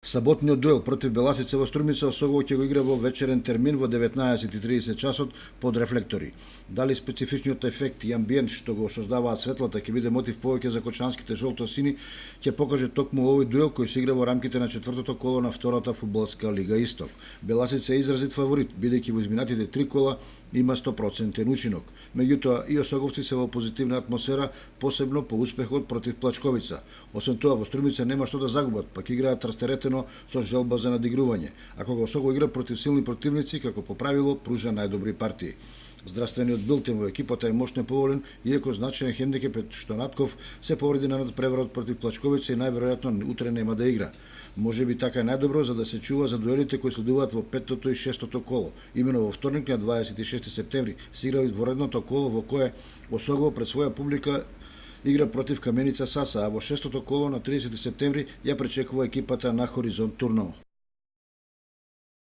Саботниот дуел против Беласица во Струмица Осогово ќе го игра во вечерен термин во 19:30 часот под рефлектори. Дали специфичниот ефект и амбиент што го создаваат светлата ќе биде мотив повеќе за кочанските жолто-сини, ќе покаже токму овој дуел кој се игра во рамките на четвртото коло на втората фудбалска лига Исток. Беласица е изразит фаворит, бидејќи во изминатите 3 кола има 100% учинок. Меѓутоа и осоговци се во позитивна атмосфера, посебно по успехот против Плачковица. Освен тоа во Струмица нема што да загубат, пак играат растеретено со желба за надигрување, а кога Осогово игра против силни противници, како по правило пружа најдобри партии. Здравствениот билтен во екипата е мощно поволен, иако значаен хендикеп е што Натков се повреди на надпреварот против Плачковица и најверојатно утре нема да игра. Може би така е најдобро за да се чува за дуелите кои следуваат во петтото и шестото коло. Имено во вторник на 26 септември се игра изворедното коло во кое Осогово пред своја публика игра против Каменица Саса, а во шестото коло на 30 септември ја пречекува екипата на Хоризонт Турново.